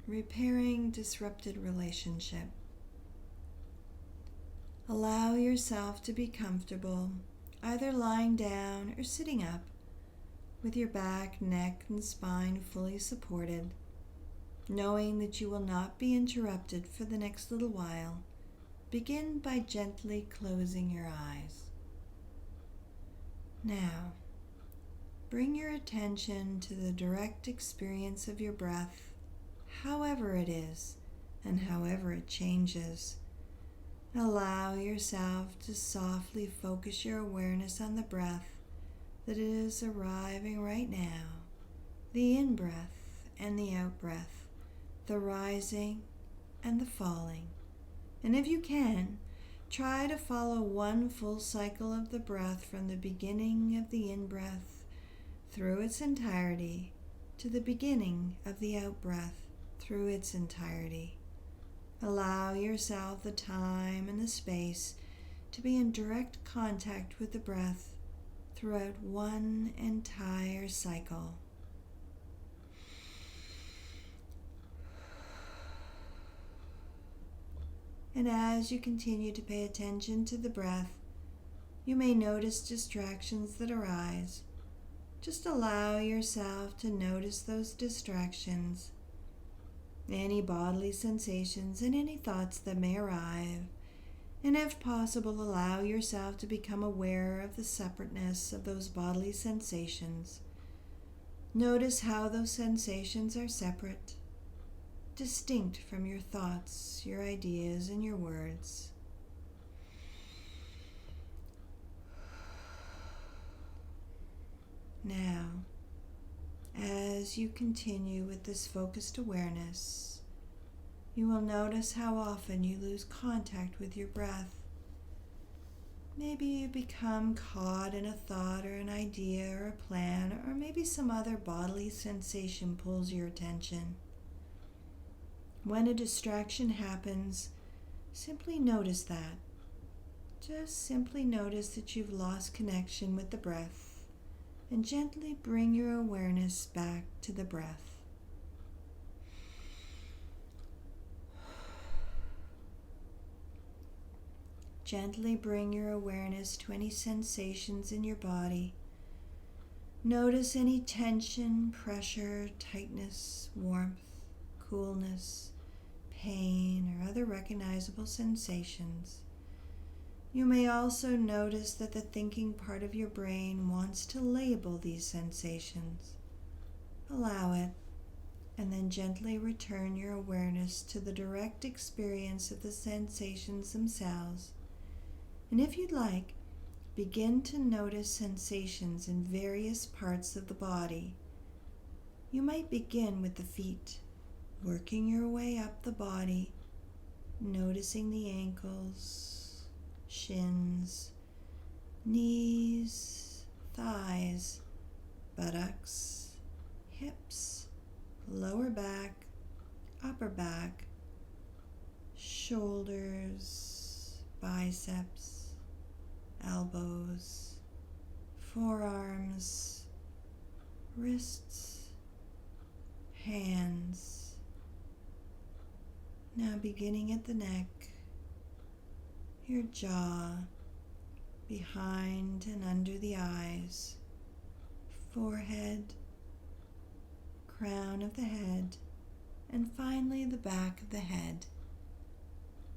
repairing disrupted relationship. Allow yourself to be comfortable, either lying down or sitting up, with your back, neck, and spine fully supported, knowing that you will not be interrupted for the next little while. Begin by gently closing your eyes. Now, bring your attention to the direct experience of your breath, however it is and however it changes. Allow yourself to softly focus your awareness on the breath that is arriving right now, the in-breath and the out-breath, the rising and the falling. And if you can, try to follow one full cycle of the breath from the beginning of the in-breath through its entirety to the beginning of the out-breath through its entirety. Allow yourself the time and the space to be in direct contact with the breath throughout one entire cycle. And as you continue to pay attention to the breath, you may notice distractions that arise. Just allow yourself to notice those distractions, any bodily sensations and any thoughts that may arrive, and if possible, allow yourself to become aware of the separateness of those bodily sensations. Notice how those sensations are separate, distinct from your thoughts, your ideas, and your words. Now, as you continue with this focused awareness, you will notice how often you lose contact with your breath. Maybe you become caught in a thought or an idea or a plan, or maybe some other bodily sensation pulls your attention. When a distraction happens, simply notice that. Just simply notice that you've lost connection with the breath, and gently bring your awareness back to the breath. Gently bring your awareness to any sensations in your body. Notice any tension, pressure, tightness, warmth, coolness, pain, or other recognizable sensations. You may also notice that the thinking part of your brain wants to label these sensations. Allow it, and then gently return your awareness to the direct experience of the sensations themselves. And if you'd like, begin to notice sensations in various parts of the body. You might begin with the feet, working your way up the body, noticing the ankles, shins, knees, thighs, buttocks, hips, lower back, upper back, shoulders, biceps, elbows, forearms, wrists, hands. Now beginning at the neck, your jaw, behind and under the eyes, forehead, crown of the head, and finally the back of the head.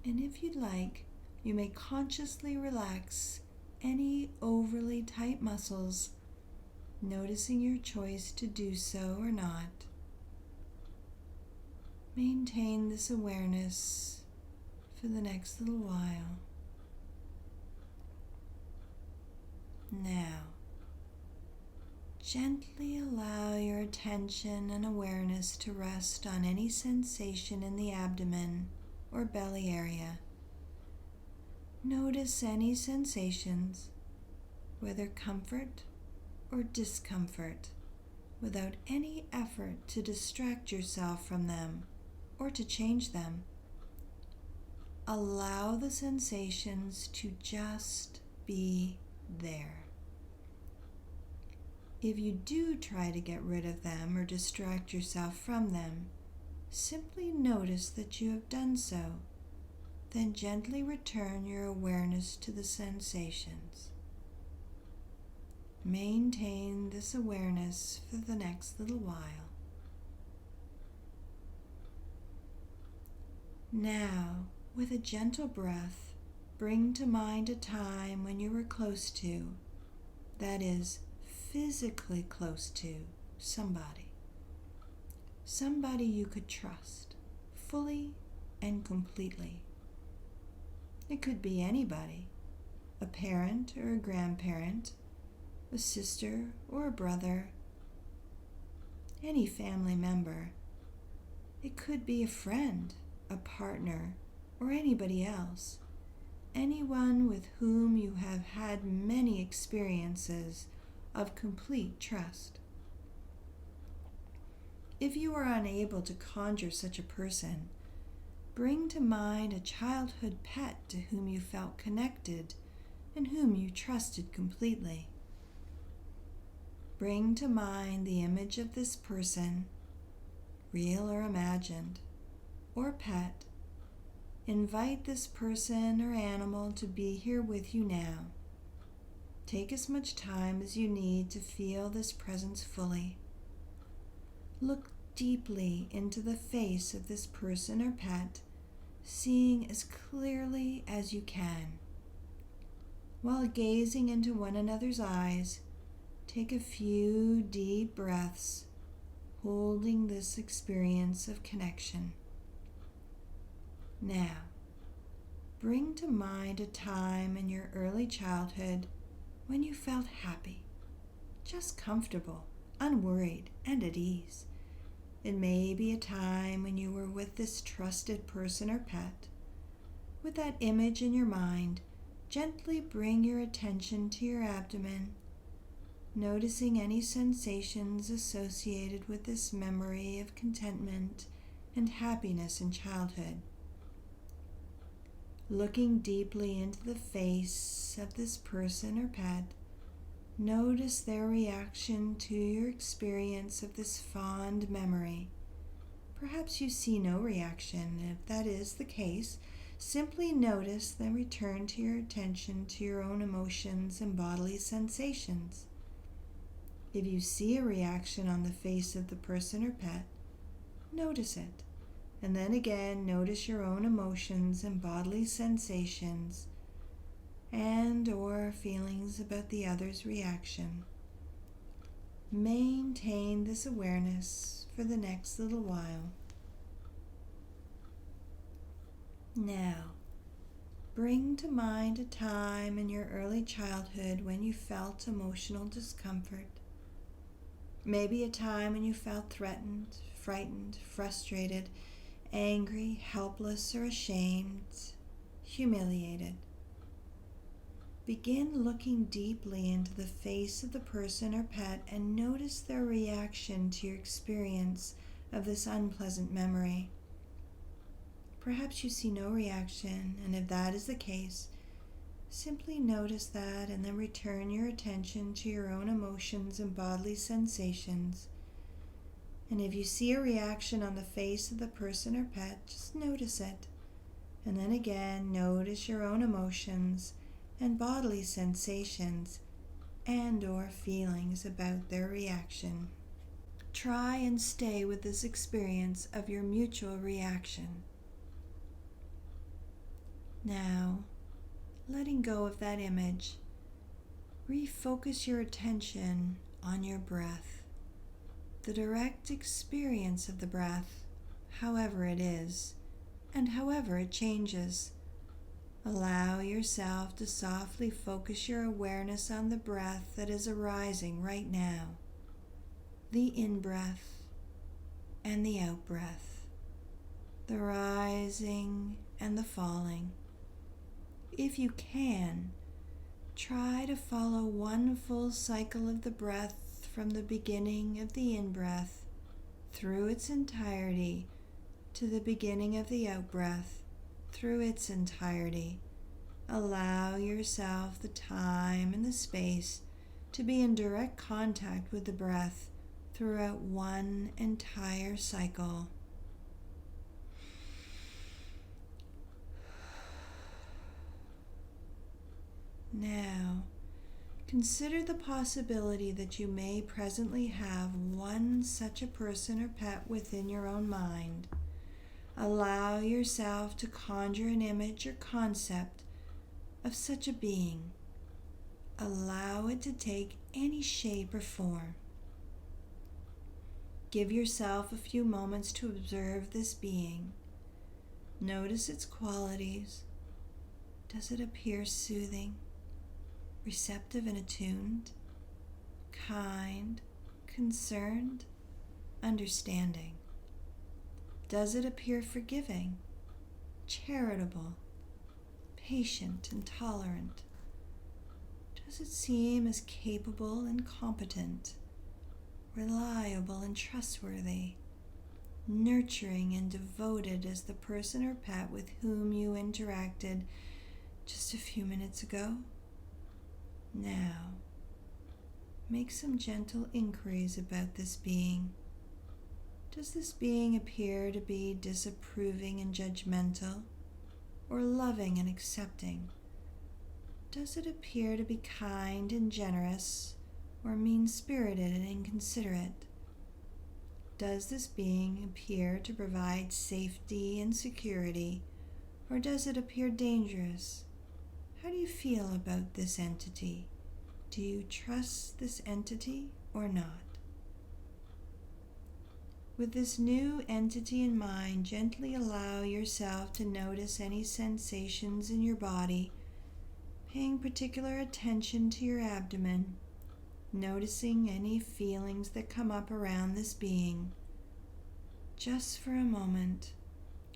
And if you'd like, you may consciously relax any overly tight muscles, noticing your choice to do so or not. Maintain this awareness for the next little while. Now, gently allow your attention and awareness to rest on any sensation in the abdomen or belly area. Notice any sensations, whether comfort or discomfort, without any effort to distract yourself from them or to change them. Allow the sensations to just be there. If you do try to get rid of them or distract yourself from them, simply notice that you have done so. Then gently return your awareness to the sensations. Maintain this awareness for the next little while. Now, with a gentle breath, bring to mind a time when you were close to, that is, physically close to, somebody. Somebody you could trust, fully and completely. It could be anybody, a parent or a grandparent, a sister or a brother, any family member. It could be a friend, a partner, or anybody else. Anyone with whom you have had many experiences of complete trust. If you are unable to conjure such a person, bring to mind a childhood pet to whom you felt connected and whom you trusted completely. Bring to mind the image of this person, real or imagined, or pet. Invite this person or animal to be here with you now. Take as much time as you need to feel this presence fully. Look deeply into the face of this person or pet, seeing as clearly as you can. While gazing into one another's eyes, take a few deep breaths, holding this experience of connection. Now, bring to mind a time in your early childhood when you felt happy, just comfortable, unworried, and at ease. It may be a time when you were with this trusted person or pet. With that image in your mind, gently bring your attention to your abdomen, noticing any sensations associated with this memory of contentment and happiness in childhood. Looking deeply into the face of this person or pet, notice their reaction to your experience of this fond memory. Perhaps you see no reaction. If that is the case, simply notice, then return to your attention to your own emotions and bodily sensations. If you see a reaction on the face of the person or pet, notice it. And then again, notice your own emotions and bodily sensations and or feelings about the other's reaction. Maintain this awareness for the next little while. Now, bring to mind a time in your early childhood when you felt emotional discomfort. Maybe a time when you felt threatened, frightened, frustrated, angry, helpless, or ashamed, humiliated. Begin looking deeply into the face of the person or pet and notice their reaction to your experience of this unpleasant memory. Perhaps you see no reaction, and if that is the case, simply notice that and then return your attention to your own emotions and bodily sensations. And if you see a reaction on the face of the person or pet, just notice it. And then again, notice your own emotions and bodily sensations and or feelings about their reaction. Try and stay with this experience of your mutual reaction. Now, letting go of that image, refocus your attention on your breath. The direct experience of the breath, however it is, and however it changes. Allow yourself to softly focus your awareness on the breath that is arising right now, the in-breath and the out-breath, the rising and the falling. If you can, try to follow one full cycle of the breath from the beginning of the in-breath through its entirety to the beginning of the out-breath through its entirety. Allow yourself the time and the space to be in direct contact with the breath throughout one entire cycle. Consider the possibility that you may presently have one such a person or pet within your own mind. Allow yourself to conjure an image or concept of such a being. Allow it to take any shape or form. Give yourself a few moments to observe this being. Notice its qualities. Does it appear soothing, receptive and attuned, kind, concerned, understanding? Does it appear forgiving, charitable, patient and tolerant? Does it seem as capable and competent, reliable and trustworthy, nurturing and devoted as the person or pet with whom you interacted just a few minutes ago? Now, make some gentle inquiries about this being. Does this being appear to be disapproving and judgmental, or loving and accepting? Does it appear to be kind and generous, or mean-spirited and inconsiderate? Does this being appear to provide safety and security, or does it appear dangerous? How do you feel about this entity? Do you trust this entity or not? With this new entity in mind, gently allow yourself to notice any sensations in your body, paying particular attention to your abdomen, noticing any feelings that come up around this being. Just for a moment,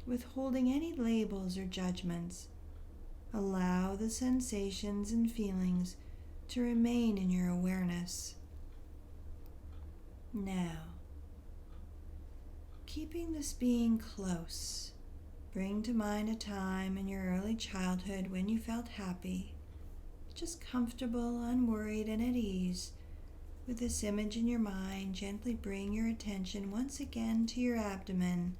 withholding any labels or judgments, allow the sensations and feelings to remain in your awareness. Now, keeping this being close, bring to mind a time in your early childhood when you felt happy, just comfortable, unworried, and at ease. With this image in your mind, gently bring your attention once again to your abdomen,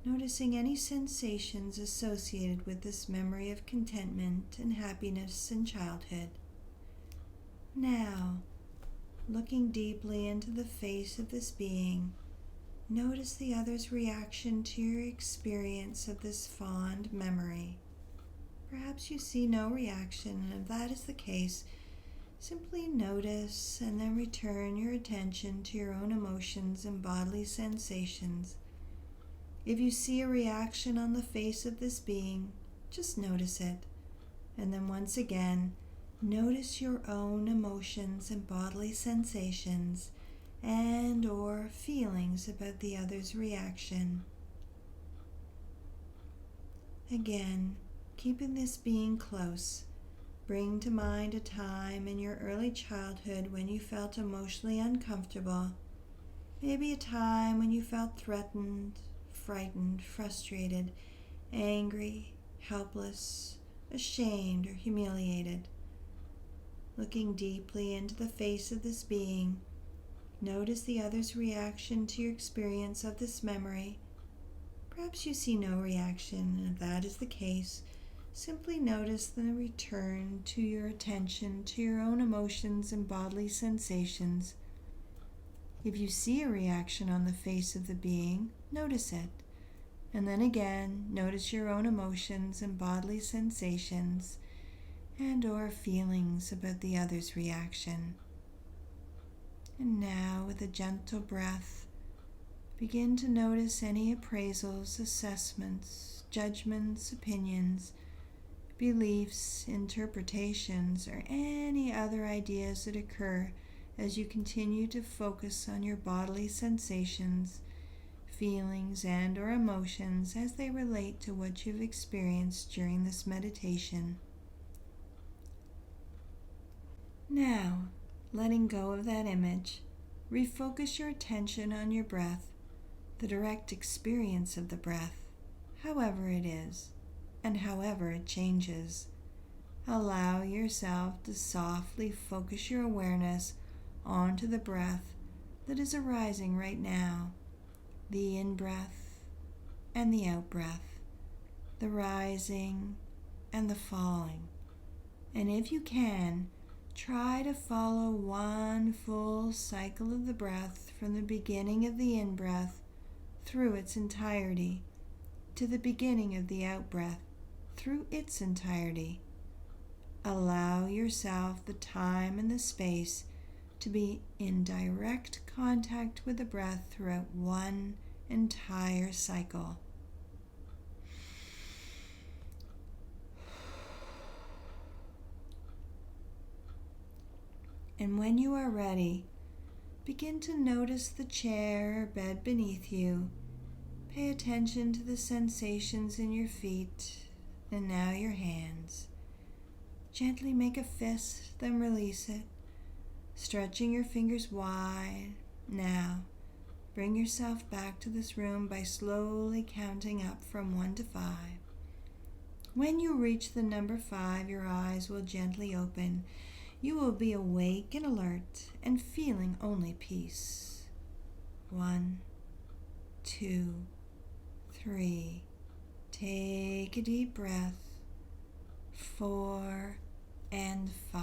noticing any sensations associated with this memory of contentment and happiness in childhood. Now, looking deeply into the face of this being, notice the other's reaction to your experience of this fond memory. Perhaps you see no reaction, and if that is the case, simply notice and then return your attention to your own emotions and bodily sensations. If you see a reaction on the face of this being, just notice it, and then once again, notice your own emotions and bodily sensations and or feelings about the other's reaction. Again, keeping this being close, bring to mind a time in your early childhood when you felt emotionally uncomfortable, maybe a time when you felt threatened, frightened, frustrated, angry, helpless, ashamed, or humiliated. Looking deeply into the face of this being, notice the other's reaction to your experience of this memory. Perhaps you see no reaction, and if that is the case, simply notice the return to your attention to your own emotions and bodily sensations. If you see a reaction on the face of the being, notice it, and then again, notice your own emotions and bodily sensations and or feelings about the other's reaction. And now, with a gentle breath, begin to notice any appraisals, assessments, judgments, opinions, beliefs, interpretations, or any other ideas that occur as you continue to focus on your bodily sensations, feelings, and or emotions as they relate to what you've experienced during this meditation. Now, letting go of that image, refocus your attention on your breath, the direct experience of the breath, however it is, and however it changes. Allow yourself to softly focus your awareness onto the breath that is arising right now, the in-breath and the out-breath, the rising and the falling. And if you can, Try to follow one full cycle of the breath from the beginning of the in-breath through its entirety to the beginning of the out-breath through its entirety. Allow yourself the time and the space to be in direct contact with the breath throughout one entire cycle. And when you are ready, begin to notice the chair or bed beneath you. Pay attention to the sensations in your feet and now your hands. Gently make a fist, then release it, stretching your fingers wide. Now, bring yourself back to this room by slowly counting up from 1 to 5. When you reach the number 5, your eyes will gently open. You will be awake and alert and feeling only peace. 1, 2, 3. Take a deep breath. 4 and 5.